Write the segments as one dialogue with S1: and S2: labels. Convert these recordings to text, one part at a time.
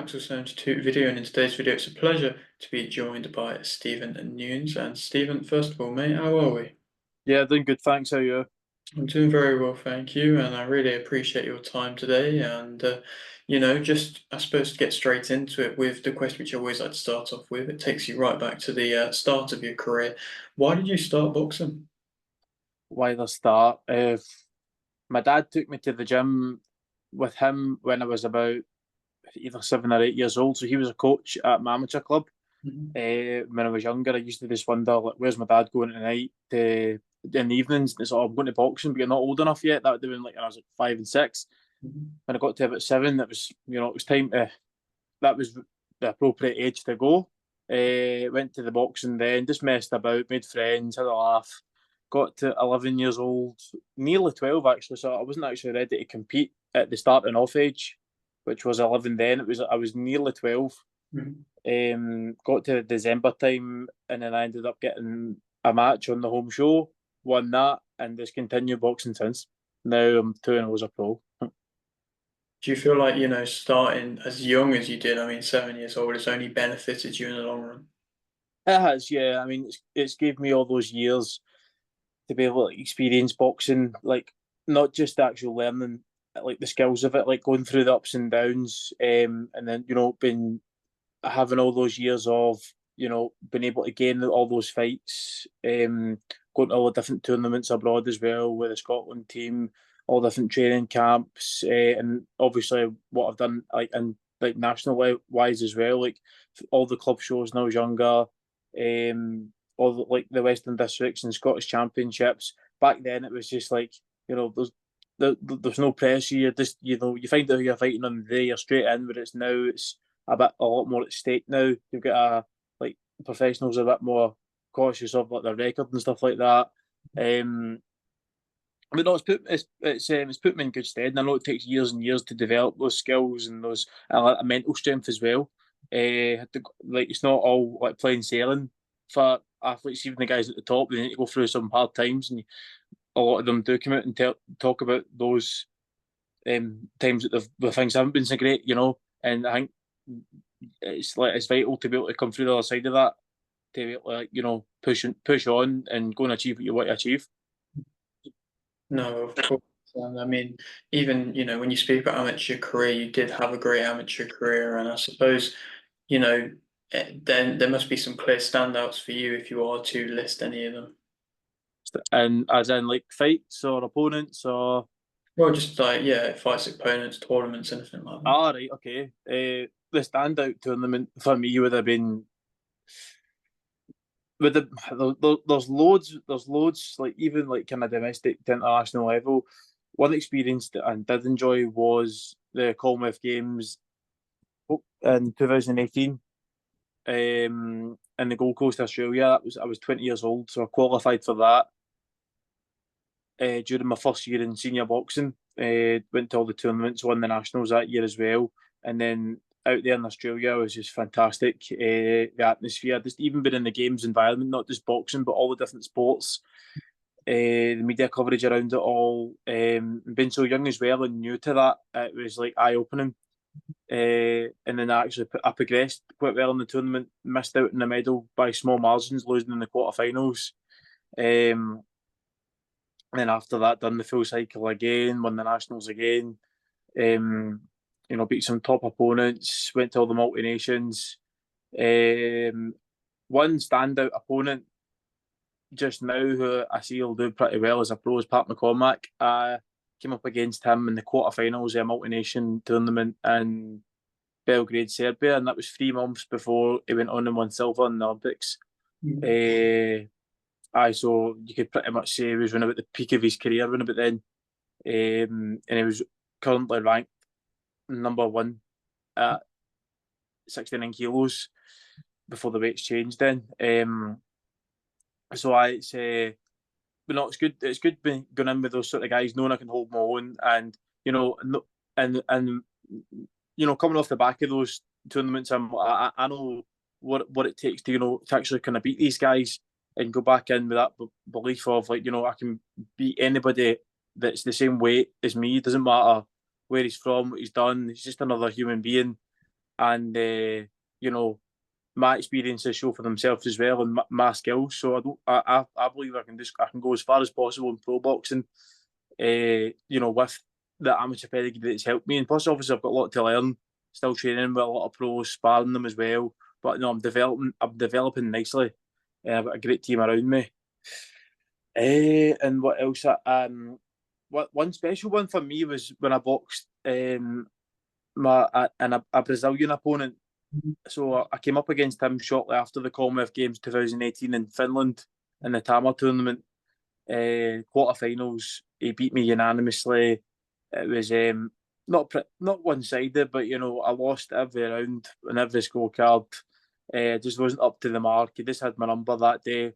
S1: Thanks for sending to video, and in today's video, it's a pleasure to be joined by Stephen and Newns. And Stephen, first of all, mate, how are we?
S2: Yeah, doing good. Thanks. How are you?
S1: I'm doing very well, thank you, and I really appreciate your time today. And just I suppose to get straight into it with the question which I always like to start off with, it takes you right back to the start of your career. Why did you start boxing?
S2: Why the start? My dad took me to the gym with him when I was about either 7 or 8 years old. So he was a coach at my amateur club.
S1: Mhm.
S2: When I was younger, I used to just wonder, like, where's my dad going tonight? In the evenings, and it's I'm going to boxing, but you're not old enough yet. That would have been like when I was like 5 and 6.
S1: Mhm.
S2: When I got to about 7, that was it was time to that was the appropriate age to go. Went to the boxing then, just messed about, made friends, had a laugh. Got to 11 years old, nearly 12 actually, so I wasn't actually ready to compete at the starting off age, which was 11 then. I was nearly 12.
S1: Mhm.
S2: Got to December time, and then I ended up getting a match on the home show, won that, and just continued boxing since. Now I'm 2-0 as a pro.
S1: Do you feel like, starting as young as you did, I mean, 7 years old, it's only benefited you in the long run?
S2: It has, yeah. I mean, it's gave me all those years to be able to experience boxing, like not just the actual learning, like the skills of it, like going through the ups and downs, and then been having all those years of being able to gain all those fights, going to all the different tournaments abroad as well with the Scotland team, all different training camps, and obviously what I've done like and like national wise as well, like all the club shows when I was younger, all like the Western Districts and Scottish Championships. Back then, it was just like there's no pressure. You just you find out who you're fighting on the day, you're straight in. But it's now it's a lot more at stake now. You've got like professionals are a bit more cautious of like their record and stuff like that. Um, but no, it's put me in good stead. And I know it takes years and years to develop those skills and those mental strength as well. Like it's not all like plain sailing for athletes, even the guys at the top. They need to go through some hard times, and a lot of them do come out and talk about those times that the things haven't been so great, And I think it's vital to be able to come through the other side of that, to be able to, like, push on and go and achieve what you want to achieve.
S1: No, of course. And I mean, even, when you speak about amateur career, you did have a great amateur career. And I suppose, then there must be some clear standouts for you if you are to list any of them.
S2: And as in like fights or opponents or
S1: Well, just like, yeah, fights, opponents, tournaments, anything like that.
S2: right, okay. The standout tournament for me would have been with there's loads like even like kind of domestic to international level. One experience that I did enjoy was the Commonwealth Games in 2018, in the Gold Coast, Australia. I was 20 years old, so I qualified for that during my first year in senior boxing. Went to all the tournaments, won the nationals that year as well, and then out there in Australia was just fantastic. The atmosphere, just even being in the games environment, not just boxing, but all the different sports. The media coverage around it all, being so young as well and new to that, it was like eye opening. And then I progressed quite well in the tournament, missed out in the medal by small margins, losing in the quarterfinals. Um, and then after that, done the full cycle again, won the nationals again. Um, beat some top opponents, went to all the multi nations. Um, One standout opponent just now who I see will do pretty well as a pro is Pat McCormack. I came up against him in the quarterfinals of a multi nation tournament in Belgrade, Serbia, and that was 3 months before he went on and won silver in the Olympics.
S1: Mm.
S2: So you could pretty much say he was running about the peak of his career, running about then, and he was currently ranked number one at 69 kilos before the weights changed. Then, so it's but no, it's good. It's good being going in with those sort of guys, knowing I can hold my own, and and coming off the back of those tournaments, I know what it takes to to actually kind of beat these guys and go back in with that belief of like I can beat anybody that's the same weight as me. It doesn't matter where he's from, what he's done. He's just another human being, and you know, my experiences show for themselves as well, and my skills. So I don't, I believe I can go as far as possible in pro boxing. You know, with the amateur pedigree that's helped me, and plus obviously I've got a lot to learn. Still training with a lot of pros, sparring them as well. But no, I'm developing nicely. I've got a great team around me. And what else? What one special one for me was when I boxed a Brazilian opponent. So I came up against him shortly after the Commonwealth Games 2018 in Finland in the Tama tournament, quarterfinals. He beat me unanimously. It was not one sided, but I lost every round and every scorecard. Just wasn't up to the mark. He just had my number that day,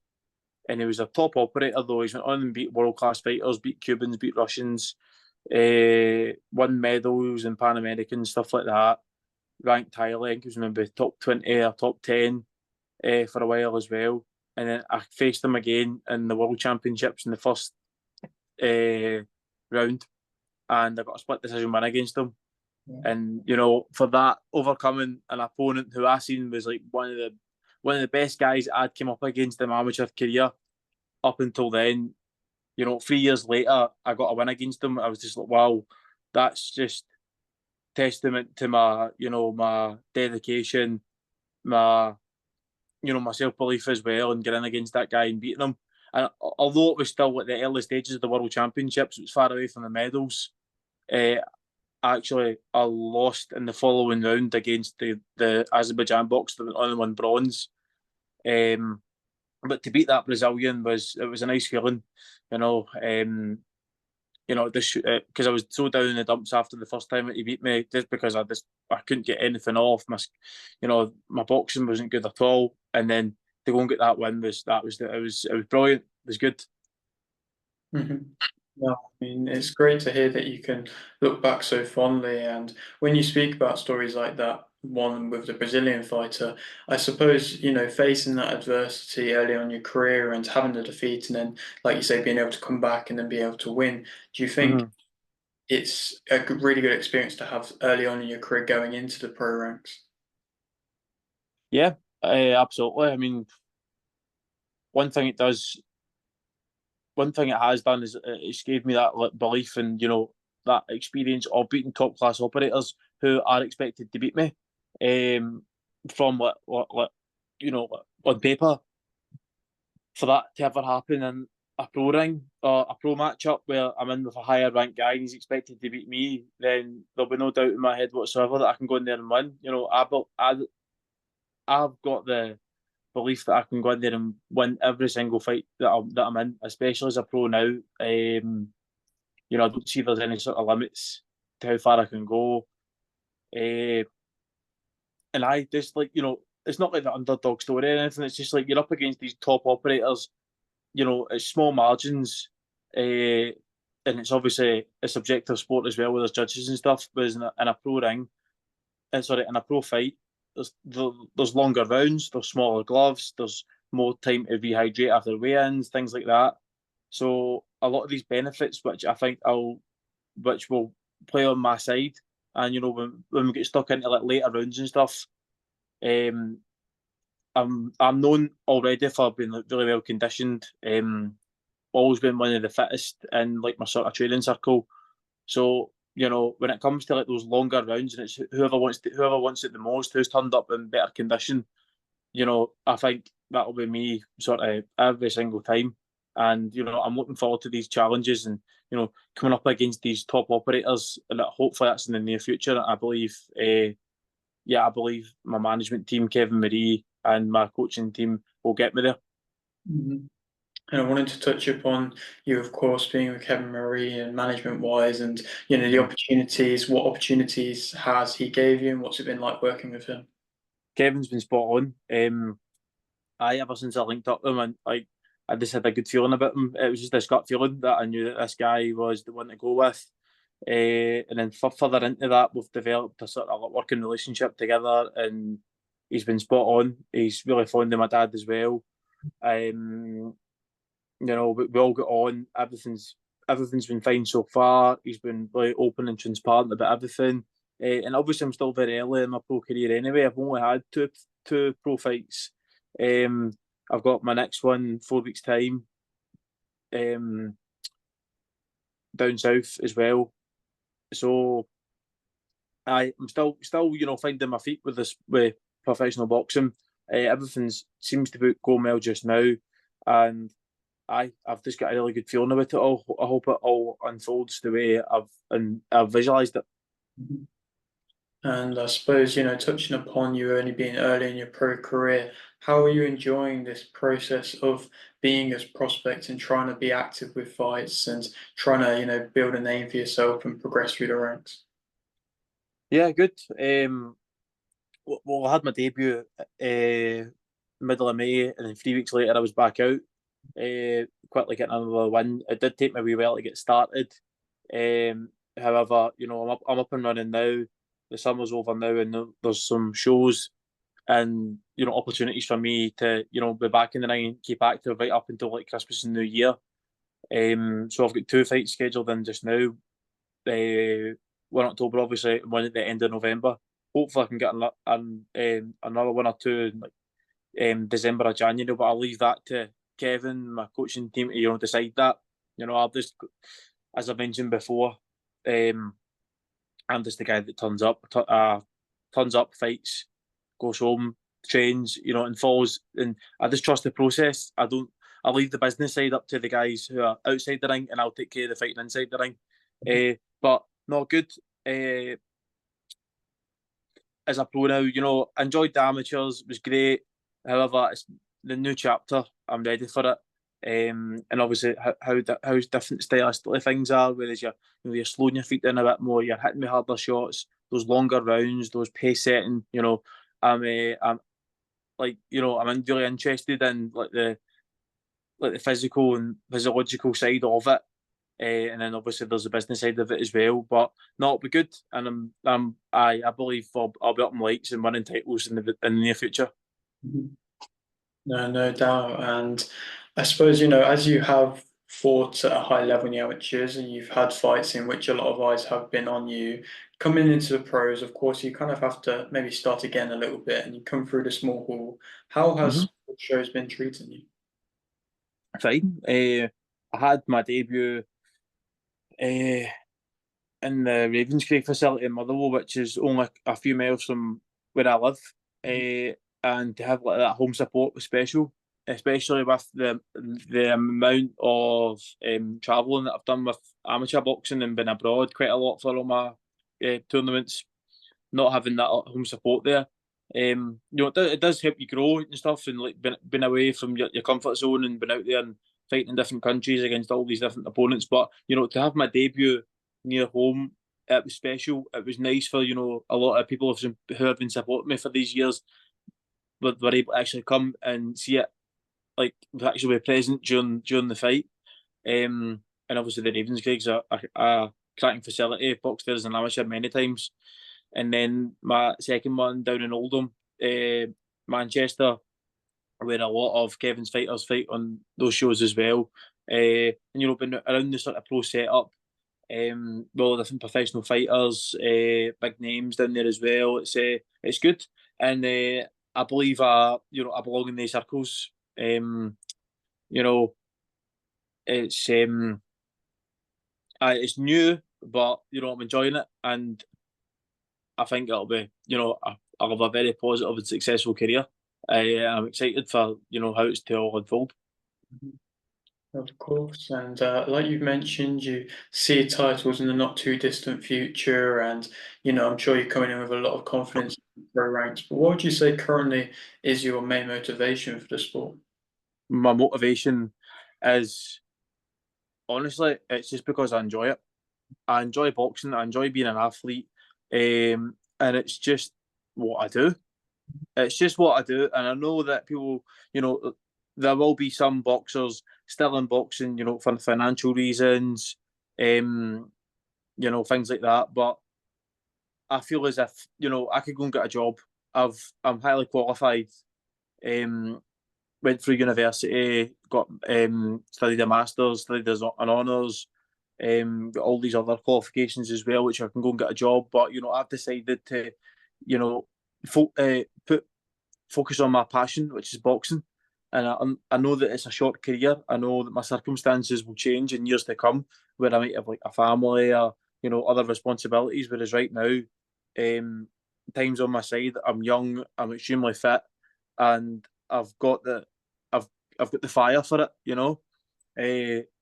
S2: and he was a top operator though. He's went on and beat world class fighters, beat Cubans, beat Russians, won medals in Pan American stuff like that. Ranked highly, I think he was maybe top 20 or top 10 for a while as well. And then I faced him again in the World Championships in the first round, and I got a split decision win against him.
S1: Yeah.
S2: And for that, overcoming an opponent who I seen was like one of the best guys I'd come up against in my amateur career up until then. 3 years later, I got a win against him. I was just like, wow, that's just testament to my dedication, my my self belief as well, and getting against that guy and beating him. And although it was still at the early stages of the World Championships, it was far away from the medals. Uh, Actually, I lost in the following round against the Azerbaijan boxer that only won bronze. But to beat that Brazilian was a nice feeling, you know. Because I was so down in the dumps after the first time that he beat me, just because I couldn't get anything off. My boxing wasn't good at all, and then to go and get that win it was brilliant. It was good.
S1: Mm-hmm. No, I mean, it's great to hear that you can look back so fondly. And when you speak about stories like that, one with the Brazilian fighter, I suppose, facing that adversity early on in your career and having the defeat, and then, like you say, being able to come back and then be able to win, do you think
S2: Mm-hmm.
S1: it's a really good experience to have early on in your career going into the pro ranks?
S2: Yeah, absolutely. I mean, one thing it does, one thing it has done is it's gave me that belief and that experience of beating top class operators who are expected to beat me. From on paper, for that to ever happen in a pro ring or a pro matchup where I'm in with a higher ranked guy and he's expected to beat me, then there'll be no doubt in my head whatsoever that I can go in there and win. I've got the belief that I can go in there and win every single fight that I'm in, especially as a pro now. I don't see there's any sort of limits to how far I can go. Uh, and I just it's not like the underdog story or anything. It's just like you're up against these top operators. It's small margins, and it's obviously a subjective sport as well with there's judges and stuff. Whereas in a pro ring, in a pro fight, there's longer rounds, there's smaller gloves, there's more time to rehydrate after weigh-ins, things like that. So a lot of these benefits, which I think which will play on my side, and when we get stuck into like later rounds and stuff, um, I'm known already for being like, really well conditioned. Always been one of the fittest in like my sort of training circle. So when it comes to like those longer rounds, and it's whoever wants it the most, who's turned up in better condition. I think that'll be me sort of every single time. And I'm looking forward to these challenges and coming up against these top operators, and hopefully that's in the near future. I believe, I believe my management team, Kevin Marie, and my coaching team will get me there.
S1: Mhm. And I wanted to touch upon you, of course, being with Kevin Murray and management wise, and the
S2: Mhm.
S1: opportunities. What opportunities has he gave you, and what's it been like working with him?
S2: Kevin's been spot on. I ever since I linked up with him, and like I just had a good feeling about him. It was just this gut feeling that I knew that this guy was the one to go with. And then further into that, we've developed a sort of like working relationship together, and he's been spot on. He's really fond of my dad as well. Um, we all get on. Everything's been fine so far. He's been really open and transparent about everything. And obviously I'm still very early in my pro career anyway. I've only had two pro fights. Um, I've got my next one 4 weeks time, um, down south as well. So I'm still finding my feet with this with professional boxing. Everything seems to be going well just now, and I've just got a really good feeling about it all. I hope it all unfolds the way I've visualised it.
S1: And I suppose, touching upon you only being early in your pro career, how are you enjoying this process of being a prospect and trying to be active with fights and trying to, build a name for yourself and progress through the ranks?
S2: Yeah, good. Well, I had my debut middle of May, and then 3 weeks later I was back out. Quickly getting another win. It did take me a wee while to get started. However, I'm up and running now. The summer's over now, and there's some shows and opportunities for me to be back in the ring and keep active right up until like Christmas and New Year. So I've got two fights scheduled in just now. One October, obviously, and one at the end of November. Hopefully, I can get another one or two in like December or January. But I'll leave that to Kevin, my coaching team, to decide that. I'll just, as I mentioned before, um, I'm just the guy that turns up, fights, goes home, trains, and follows. And I just trust the process. I leave the business side up to the guys who are outside the ring, and I'll take care of the fighting inside the ring. But not good. Uh, as a pro now, I enjoyed the amateurs, it was great. However, it's the new chapter. I'm ready for it. And obviously how different stylistically things are, whereas you're slowing your feet down a bit more, you're hitting me harder shots, those longer rounds, those pace setting. I'm I'm really interested in like the physical and physiological side of it. And then obviously there's the business side of it as well. But no, it'll be good, and I believe I'll be up in lights and winning titles in the near future.
S1: Mhm. No, no doubt. And I suppose, as you have fought at a high level in the amateurs and you've had fights in which a lot of eyes have been on you, coming into the pros, of course, you kind of have to maybe start again a little bit and you come through the small hall. How
S2: Mm-hmm.
S1: has the shows been treating you?
S2: Fine. I had my debut uh, in the Ravenscraig facility in Motherwell, which is only a few miles from where I live. And to have like that home support was special, especially with the amount of travelling that I've done with amateur boxing and been abroad quite a lot for all my tournaments. Not having that home support there, it does help you grow and stuff, and like been away from your comfort zone and been out there and fighting in different countries against all these different opponents. But to have my debut near home, it was special. It was nice for a lot of people who have been supporting me for these years, were able to actually come and see it, like actually be present during the fight. And obviously the Ravenscraig's a cracking facility. I've boxed there as an amateur many times. And then my second one down in Oldham, Manchester, where a lot of Kevin's fighters fight on those shows as well. And been around the sort of pro setup, with all the different professional fighters, big names down there as well. It's good, and I believe I belong in these circles. You know, it's it's new, but I'm enjoying it, and I think it'll be I'll have a very positive and successful career. I'm excited for how it's to all unfold.
S1: Of course, and like you've mentioned, you see titles in the not too distant future, and I'm sure you're coming in with a lot of confidence in pro ranks. But what would you say currently is your main motivation for the sport?
S2: My motivation is honestly, it's just because I enjoy it. I enjoy boxing. I enjoy being an athlete, and it's just what I do. It's just what I do, and I know that people, there will be some boxers still in boxing, for financial reasons, um, things like that. But I feel as if I could go and get a job. I'm highly qualified. Um, Went through university, got studied a masters, studied as an honours. got all these other qualifications as well, which I can go and get a job. But I've decided to, you know, put focus on my passion, which is boxing. And I know that it's a short career. I know that my circumstances will change in years to come, where I might have like a family or other responsibilities. Whereas right now, um, time's on my side. I'm young. I'm extremely fit, and I've I've got the fire for it.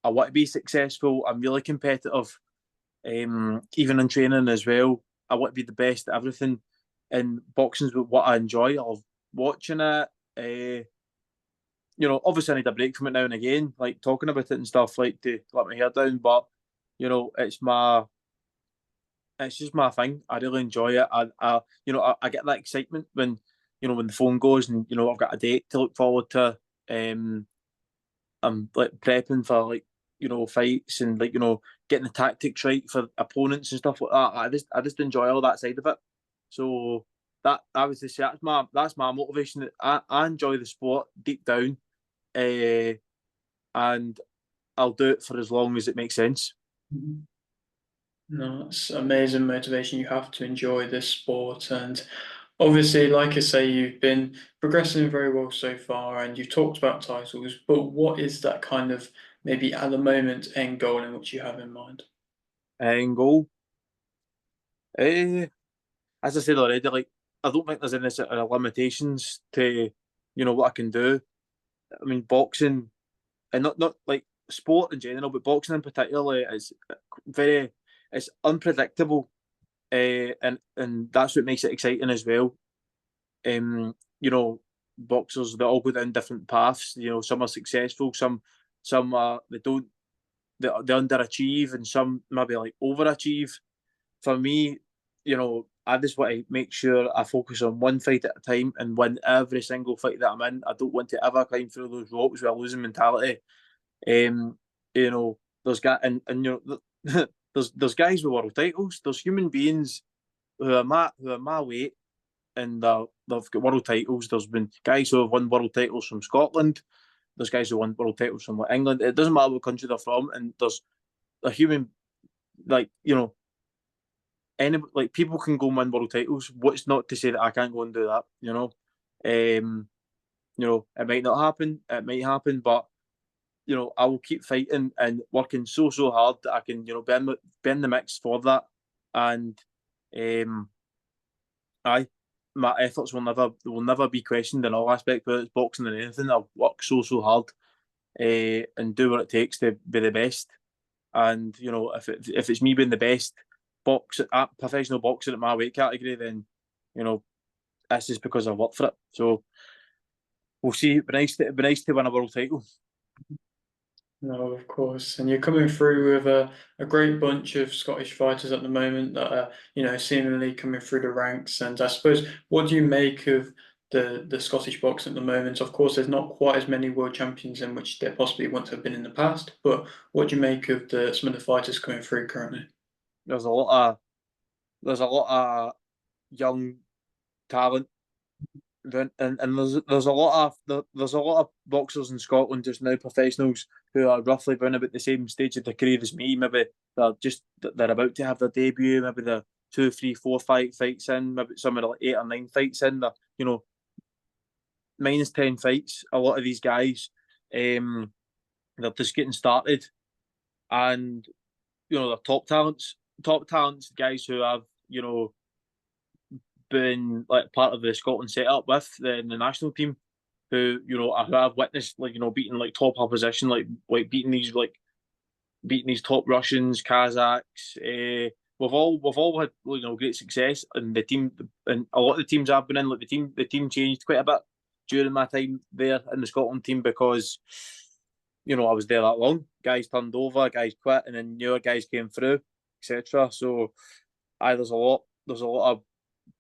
S2: I want to be successful. I'm really competitive, even in training as well. I want to be the best at everything. And boxing's what I enjoy. I love watching it. Obviously I need a break from it now and again, like talking about it and stuff, like to let my hair down. But it's just my thing. I really enjoy it. I get that excitement when when the phone goes and I've got a date to look forward to. Um, I'm like prepping for like fights and like getting the tactics right for opponents and stuff like that. I just enjoy all that side of it. So that I was just say that's my motivation. I enjoy the sport deep down, and I'll do it for as long as it makes sense.
S1: Mhm. No, it's amazing motivation. You have to enjoy this sport. And obviously, like I say, you've been progressing very well so far and you've talked about titles, but what is that kind of maybe at the moment end goal in which you have in mind?
S2: And goal. Uh, as I said already, like I don't think there's any sort of limitations to what I can do. I mean, boxing and not like sport in general, but boxing in particular is very it's unpredictable, and that's what makes it exciting as well. Um, boxers they all go down different paths. Some are successful, some are they don't they underachieve, and some maybe like overachieve. For me, I just want to make sure I focus on one fight at a time and win every single fight that I'm in. I don't want to ever climb through those ropes with a losing mentality. Um, there's guys and there's guys with world titles. There's human beings who are my weight and they've got world titles. There's been guys who have won world titles from Scotland. There's guys who won world titles from like England. It doesn't matter what country they're from, and there's a human like any like people can go and win world titles. What's not to say that I can't go and do that? It might not happen. It might happen, but I will keep fighting and working so hard that I can be in the mix for that. And um, I my efforts will never be questioned in all aspects, whether it's boxing or anything. I'll work so hard and do what it takes to be the best. And if it's me being the best professional boxer at my weight category, then you know that's just because I've worked for it. So we'll see. It'd be nice to win a world title.
S1: No, of course. And you're coming through with a great bunch of Scottish fighters at the moment that are, seemingly coming through the ranks. And I suppose, what do you make of the Scottish boxing at the moment? Of course, there's not quite as many world champions in which there possibly once have been in the past, but what do you make of some of the fighters coming through currently?
S2: There's a lot of there's a lot of young talent. And there's a lot of boxers in Scotland just now, professionals who are roughly around about the same stage of their career as me. Maybe they're about to have their debut. Maybe they're two, three, four, five fights in. Maybe some are like 8 or 9 fights in. They're minus 10 fights. A lot of these guys, they're just getting started, and they're top talents, guys who have been like part of the Scotland setup with the national team, who I've witnessed like beating like top opposition, like beating these top Russians, Kazakhs. We've all had great success, and the team and a lot of the teams I've been in, like the team changed quite a bit during my time there in the Scotland team because I was there that long. Guys turned over, guys quit, and then newer guys came through, etc. So, there's a lot of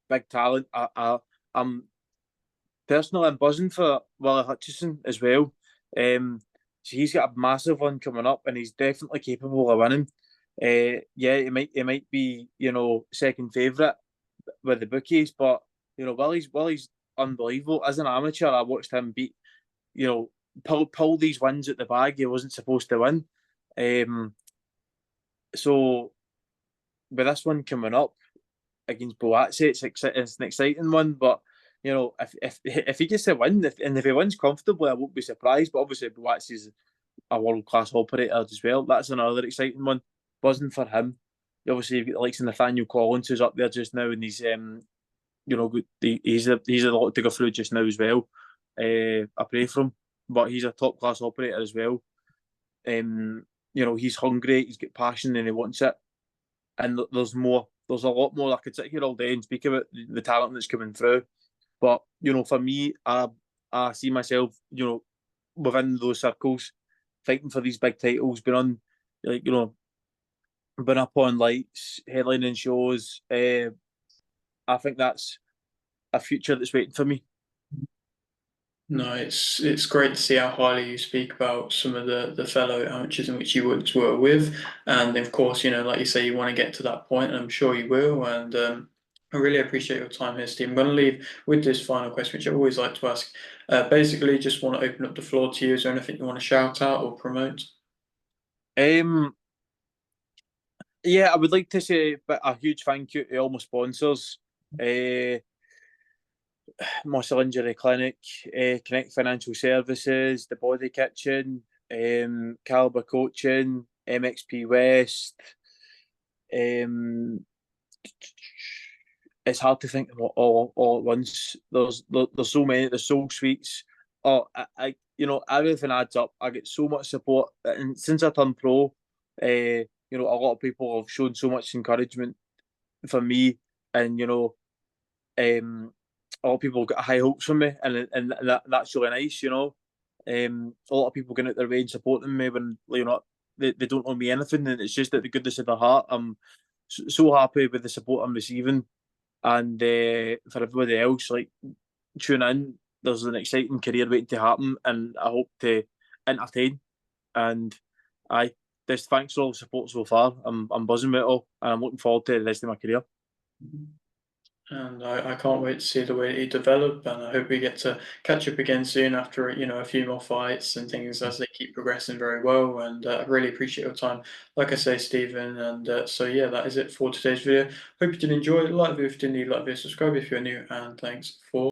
S2: big talent. I'm buzzing for Willie Hutchison as well. So he's got a massive one coming up, and he's definitely capable of winning. Yeah, it might be second favourite with the bookies, but Willie's unbelievable. As an amateur, I watched him beat you know pull these wins at the bag he wasn't supposed to win. Um, So with this one coming up against Boatse, it's an exciting one. But if he gets a win, and if he wins comfortably, I won't be surprised. But obviously, Boatse is a world class operator as well. That's another exciting one. Buzzing for him. Obviously, you've got the likes of Nathaniel Collins who's up there just now, and he's a lot to go through just now as well. I pray for him, but he's a top class operator as well. He's hungry, he's got passion, and he wants it. And there's more. There's a lot more. I could sit here all day and speak about the talent that's coming through. But for me, I see myself, within those circles, fighting for these big titles, like been up on lights, headlining shows. I think that's a future that's waiting for me.
S1: No, it's great to see how highly you speak about some of the fellow amateurs in which you once were with, and of course, like you say, you want to get to that point, and I'm sure you will. And I really appreciate your time here, Steve. I'm going to leave with this final question, which I always like to ask. Basically, just want to open up the floor to you. Is there anything you want to shout out or promote?
S2: Um, yeah, I would like to say a huge thank you to all my sponsors. Uh, Muscle Injury Clinic, Connect Financial Services, The Body Kitchen, Caliber Coaching, MXP West. Um, it's hard to think of all at once. There's so many. There's Soul Sweets. Oh, everything adds up. I get so much support, and since I turned pro, a lot of people have shown so much encouragement for me, and a lot of people got high hopes from me, and that's really nice. A lot of people going out their way and supporting me when they don't owe me anything, and it's just at the goodness of their heart. I'm so happy with the support I'm receiving, and for everybody else, like tune in. There's an exciting career waiting to happen, and I hope to entertain. And I just thanks for all the support so far. I'm buzzing with it all, and I'm looking forward to the rest of my career.
S1: And I can't wait to see the way that you develop, and I hope we get to catch up again soon after a few more fights and things as they keep progressing very well. And I really appreciate your time, like I say, Stephen. And so yeah, that is it for today's video. Hope you did enjoy. Like the video if you did, like the video, subscribe if you're new, and thanks for